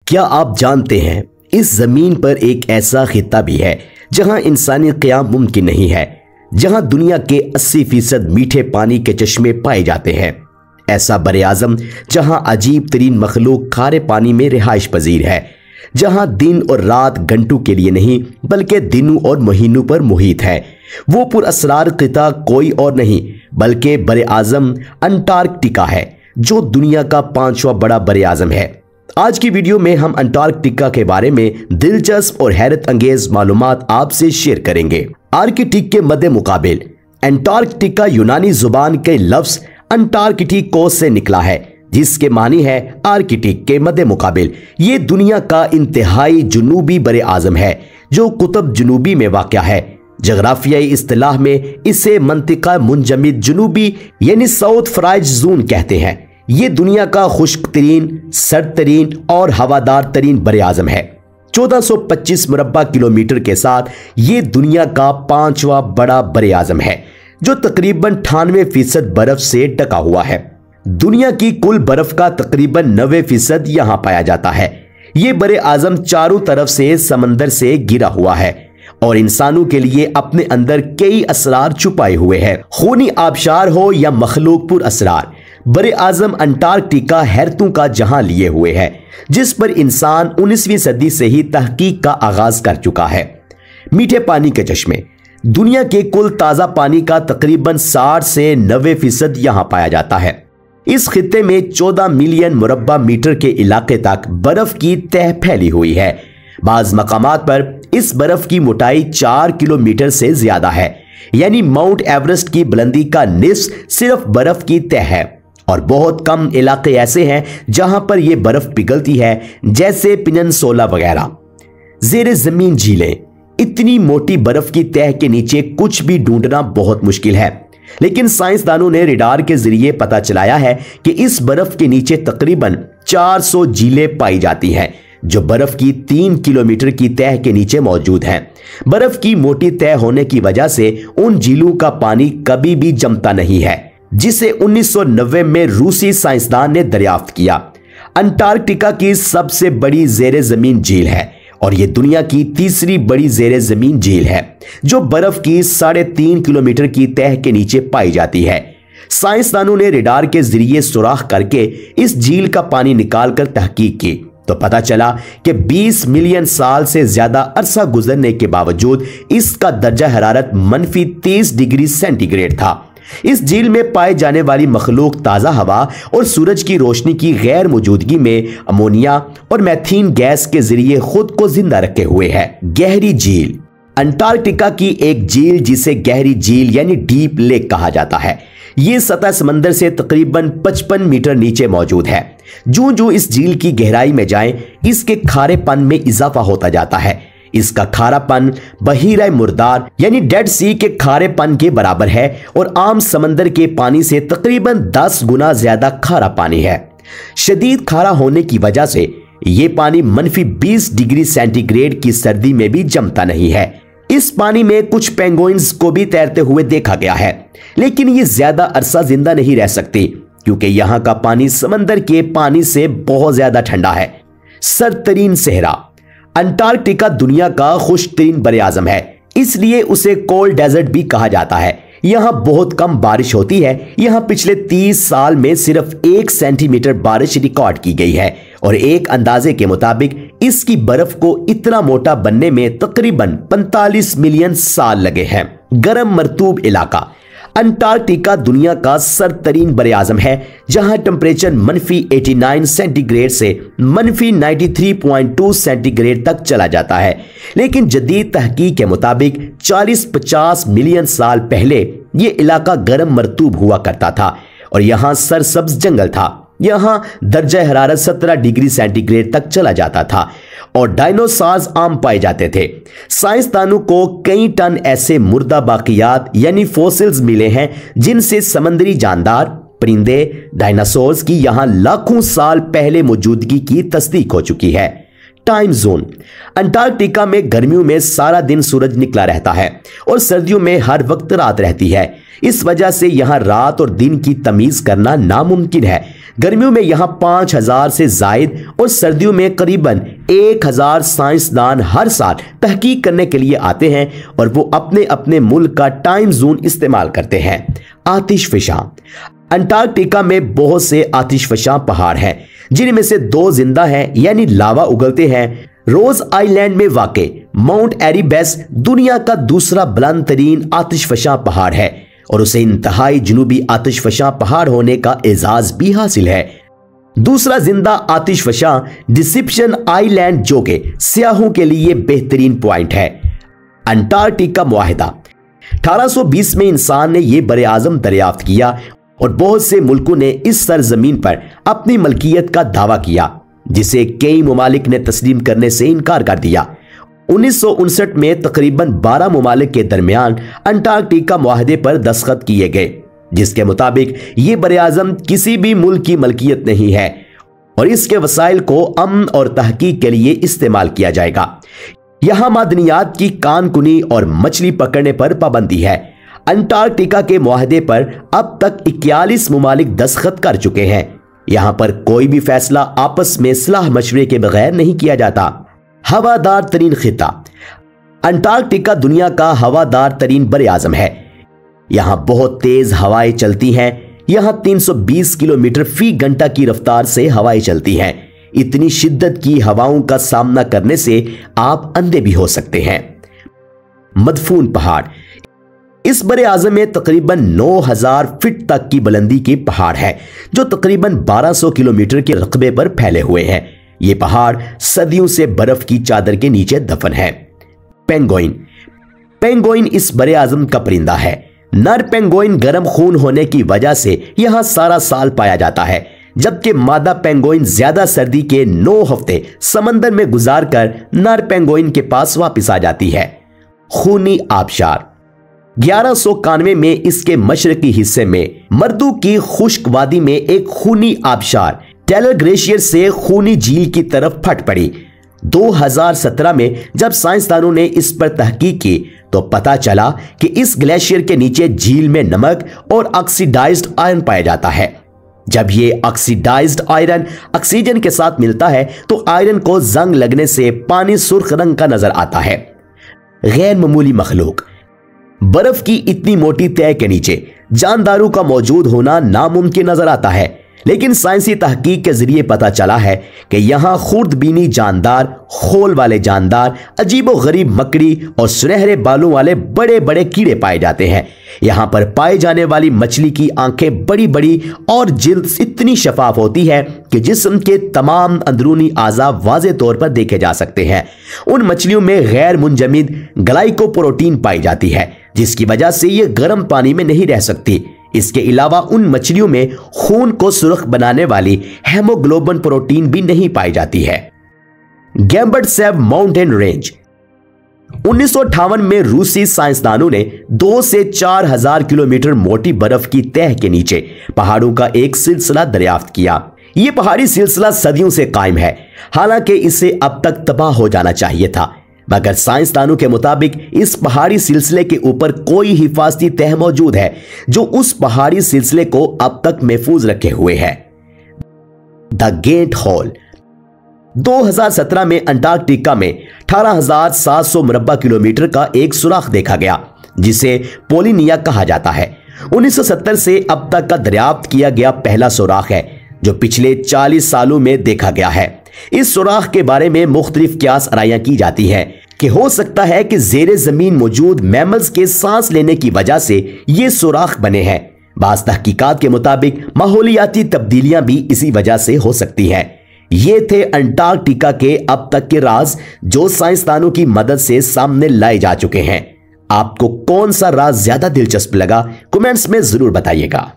क्या आप जानते हैं इस जमीन पर एक ऐसा खित्ता भी है जहां इंसानी क़याम मुमकिन नहीं है, जहां दुनिया के 80% मीठे पानी के चश्मे पाए जाते हैं। ऐसा बरे-आज़म जहां अजीब तरीन मखलूक खारे पानी में रिहाइश पजीर है, जहां दिन और रात घंटों के लिए नहीं बल्कि दिनों और महीनों पर मुहित है। वो पुरअसरार खित्ता कोई और नहीं बल्कि बरे-आज़म अंटार्कटिका है, जो दुनिया का 5वां बड़ा बरे-आज़म है। आज की वीडियो में हम अंटार्कटिका के बारे में दिलचस्प और हैरत अंगेज मालूमात आपसे शेयर करेंगे। आर्कटिक के मध्य मुकाबिल अंटार्कटिका यूनानी जुबान के लफ्ज अंटार्कटिकोस से निकला है, जिसके मानी है आर्कटिक के मध्य मुकाबिल। ये दुनिया का इंतहाई जुनूबी बरे-आज़म है जो कुतुब जुनूबी में वाक़या है। जगराफियाई इस्तिलाह में इसे मंतिका मुंजमिद जुनूबी यानी साउथ फ्राइज जोन कहते हैं। ये दुनिया का खुश्क तरीन, सर्द तरीन और हवादार तरीन बरे-आज़म है। 1425 मुरब्बा किलोमीटर के साथ ये दुनिया का 5वां बड़ा बरे-आज़म है, जो तकरीबन 98% बर्फ से ढका हुआ है। दुनिया की कुल बर्फ का तकरीबन 90% यहां पाया जाता है। ये बरे-आज़म चारों तरफ से समंदर से घिरा हुआ है और इंसानों के लिए अपने अंदर कई असरार छुपाए हुए है। खूनी आबशार हो या मखलूक पुर असरार, बरे-आज़म अंटार्कटिका हैरतों का जहां लिए हुए है, जिस पर इंसान 19वीं सदी से ही तहकीक का आगाज कर चुका है। मीठे पानी के चश्मे, दुनिया के कुल ताजा पानी का तकरीबन 60 से 90% यहां पाया जाता है। इस खित्ते में 14 मिलियन मुरब्बा मीटर के इलाके तक बर्फ की तह फैली हुई है। बाज मकामात पर इस बर्फ की मोटाई 4 किलोमीटर से ज्यादा है, यानी माउंट एवरेस्ट की बुलंदी का निस्फ सिर्फ बर्फ की तह है। और बहुत कम इलाके ऐसे हैं जहां पर यह बर्फ पिघलती है, जैसे पेनिनसुला वगैरह। जेरे जमीन झीलें, इतनी मोटी बर्फ की तह के नीचे कुछ भी ढूंढना बहुत मुश्किल है, लेकिन साइंसदानों ने रडार के जरिए पता चलाया है कि इस बर्फ के नीचे तकरीबन 400 झीलें पाई जाती हैं, जो बर्फ की 3 किलोमीटर की तह के नीचे मौजूद हैं। बर्फ की मोटी तह होने की वजह से उन झीलों का पानी कभी भी जमता नहीं है, जिसे 1990 में रूसी साइंसदान ने दरियाफ्त किया। अंटार्कटिका की सबसे बड़ी जेरे जमीन झील है और यह दुनिया की तीसरी बड़ी जेरे जमीन झील है, जो बर्फ की 3.5 किलोमीटर की तह के नीचे पाई जाती है। साइंसदानों ने रडार के जरिए सुराख करके इस झील का पानी निकालकर तहकीक की तो पता चला कि 20 मिलियन साल से ज्यादा अरसा गुजरने के बावजूद इसका दर्जा हरारत -30 डिग्री सेंटीग्रेड था। इस झील में पाए जाने वाली मखलूक ताज़ा हवा और सूरज की रोशनी की गैर मौजूदगी में अमोनिया और मैथीन गैस के जरिए खुद को जिंदा रखे हुए है। गहरी झील, अंटार्कटिका की एक झील जिसे गहरी झील यानी डीप लेक कहा जाता है, ये सतह समंदर से तकरीबन 55 मीटर नीचे मौजूद है। जो जो इस झील की गहराई में जाएं, इसके खारेपन में इजाफा होता जाता है। इसका खारापन बहीरा मुर्दार यानी डेड सी के खारेपन के बराबर है और आम समंदर के पानी से तकरीबन 10 गुना ज्यादा खारा पानी है। शदीद खारा होने की वजह से यह पानी -20 डिग्री सेंटीग्रेड की सर्दी में भी जमता नहीं है। इस पानी में कुछ पेंगुइन्स को भी तैरते हुए देखा गया है, लेकिन ये ज्यादा अरसा जिंदा नहीं रह सकती क्योंकि यहां का पानी समंदर के पानी से बहुत ज्यादा ठंडा है। सर्द तरीन सहरा, अंटार्कटिका दुनिया का खुश्क तरीन बरे-आज़म है, इसलिए उसे कोल्ड डेजर्ट भी कहा जाता है। यहां बहुत कम बारिश होती है। यहां पिछले 30 साल में सिर्फ 1 सेंटीमीटर बारिश रिकॉर्ड की गई है और एक अंदाजे के मुताबिक इसकी बर्फ को इतना मोटा बनने में तकरीबन 45 मिलियन साल लगे हैं। गर्म मरतूब इलाका, अंटार्कटिका दुनिया का सर्द तरीन बरे-आज़म है, जहां टेम्परेचर -89 सेंटीग्रेड से -93.2 सेंटीग्रेड तक चला जाता है। लेकिन जदीद तहकीक के मुताबिक 40-50 मिलियन साल पहले यह इलाका गर्म मरतूब हुआ करता था और यहां सरसब्ज जंगल था। यहां दर्जा हरारत 17 डिग्री सेंटीग्रेड तक चला जाता था और डायनासोर्स आम पाए जाते थे। साइंसदानों को कई टन ऐसे मुर्दा बाकियात यानी फॉसिल्स मिले हैं, जिनसे समुद्री जानदार, परिंदे, डायनासोर्स की यहां लाखों साल पहले मौजूदगी की तस्दीक हो चुकी है। टाइम जोन, अंटार्कटिका में गर्मियों में सारा दिन सूरज निकला रहता है और सर्दियों में हर वक्त रात रहती है। इस वजह से यहां रात और दिन की तमीज करना नामुमकिन है। गर्मियों में यहां 5000 से जायद और सर्दियों में करीबन 1000 साइंसदान हर साल तहकीक करने के लिए आते हैं और वो अपने अपने मुल्क का टाइम जोन इस्तेमाल करते हैं। आतिशफशां। अंटार्कटिका में बहुत से आतिशफशां पहाड़ हैं, जिनमें से 2 जिंदा हैं यानी लावा उगलते हैं। रोज आइलैंड में वाक़े माउंट एरिबस दुनिया का दूसरा बुलंद तरीन आतिशफशां पहाड़ है और उसे इंतहाई जुनूबी आतिशफशां पहाड़ होने का एजाज भी हासिल है। दूसरा जिंदा आतिशफशां डिसेप्शन आइलैंड जो कि सियाहों के लिए बेहतरीन पॉइंट है। अंटार्कटिका मुआहिदा। 1820 में इंसान ने यह बरे आजम दरियाफ्त किया और बहुत से मुल्कों ने इस सरजमीन पर अपनी मलकियत का दावा किया, जिसे कई ममालिक ने तस्लीम करने से इनकार कर दिया। 1959 में तकरीबन 12 ममालिक के दरमियान अंटार्कटिका मुआहदे पर दस्तखत किए गए, जिसके मुताबिक ये बरे-आज़म किसी भी मुल्क की मलकियत नहीं है और इसके वसाइल को अमन और तहकीक के लिए इस्तेमाल किया जाएगा। यहां मादनियात की कानकुनी और मछली पकड़ने पर पाबंदी है। अंटार्कटिका के मुआहदे पर अब तक 41 ममालिक दस्तखत कर चुके हैं। यहां पर कोई भी फैसला आपस में सलाह मशवरे के बगैर नहीं किया जाता। हवादार तरीन खिता। अंटार्कटिका दुनिया का हवादार तरीन बरे आजम है। यहां बहुत तेज हवाएं चलती हैं। यहां 320 किलोमीटर फी घंटा की रफ्तार से हवाएं चलती हैं। इतनी शिद्दत की हवाओं का सामना करने से आप अंधे भी हो सकते हैं। मदफून पहाड़। इस बरे आजम में तकरीबन 9000 फीट तक की बुलंदी के पहाड़ है, जो तकरीबन 1200 किलोमीटर के रकबे पर फैले हुए हैं। ये पहाड़ सदियों से बर्फ की चादर के नीचे दफन है। पेंगुइन। पेंगुइन इस बरे आजम का परिंदा है। नर पेंगुइन गर्म खून होने की वजह से यहां सारा साल पाया जाता है, जबकि मादा पेंगुइन ज्यादा सर्दी के 9 हफ्ते समंदर में गुजारकर नर पेंगुइन के पास वापस आ जाती है। खूनी आबशार। 1191 में इसके मशरकी हिस्से में मर्दू की खुश्क वादी में एक खूनी आबशार टेलर ग्लेशियर से खूनी झील की तरफ फट पड़ी। 2017 में जब साइंसदानों ने इस पर तहकीक की तो पता चला कि इस ग्लेशियर के नीचे झील में नमक और ऑक्सीडाइज्ड आयरन पाया जाता है। जब ये ऑक्सीडाइज्ड आयरन ऑक्सीजन के साथ मिलता है तो आयरन को जंग लगने से पानी सुर्ख रंग का नजर आता है। गैर मामूली मखलूक। बर्फ की इतनी मोटी तह के नीचे जानदारों का मौजूद होना नामुमकिन नजर आता है, लेकिन साइंसी तहकीक के जरिए पता चला है कि यहां खुर्दबीनी जानदार, खोल वाले जानदार, अजीबो गरीब मकड़ी और सुनहरे बालों वाले बड़े बड़े कीड़े पाए जाते हैं। यहां पर पाए जाने वाली मछली की आंखें बड़ी बड़ी और जिल्द इतनी शफाफ होती है कि जिस्म के तमाम अंदरूनी आज़ा वाज़े तौर पर देखे जा सकते हैं। उन मछलियों में गैर मुंजमिद ग्लाइकोप्रोटीन पाई जाती है, जिसकी वजह से ये गर्म पानी में नहीं रह सकती। इसके अलावा उन मछलियों में खून को सुर्ख बनाने वाली हेमोग्लोबिन प्रोटीन भी नहीं पाई जाती है। गैम्बर्टसेव माउंटेन रेंज। 1958 में रूसी साइंसदानों ने 2 से 4000 किलोमीटर मोटी बर्फ की तह के नीचे पहाड़ों का एक सिलसिला दरियाफ्त किया। यह पहाड़ी सिलसिला सदियों से कायम है, हालांकि इसे अब तक तबाह हो जाना चाहिए था, मगर साइंसदानों के मुताबिक इस पहाड़ी सिलसिले के ऊपर कोई हिफाजती तह मौजूद है जो उस पहाड़ी सिलसिले को अब तक महफूज रखे हुए है। The gate whole. 2017 में अंटार्कटिका में 18,700 मुरब्बा किलोमीटर का एक सुराख देखा गया, जिसे पोलिनिया कहा जाता है। 1970 से अब तक का दरियाफ्त किया गया पहला सुराख है, जो पिछले 40 सालों में देखा गया है। इस सुराख के बारे में मुख्तलिफ क़यास आराइयां की जाती हैं कि हो सकता है कि जेरे जमीन मौजूद मैमल्स के सांस लेने की वजह से ये सुराख बने हैं। बाज़ तहकीकात के मुताबिक माहौलियाती तब्दीलियां भी इसी वजह से हो सकती हैं। ये थे अंटार्कटिका के अब तक के राज, जो साइंसदानों की मदद से सामने लाए जा चुके हैं। आपको कौन सा राज ज्यादा दिलचस्प लगा, कमेंट्स में जरूर बताइएगा।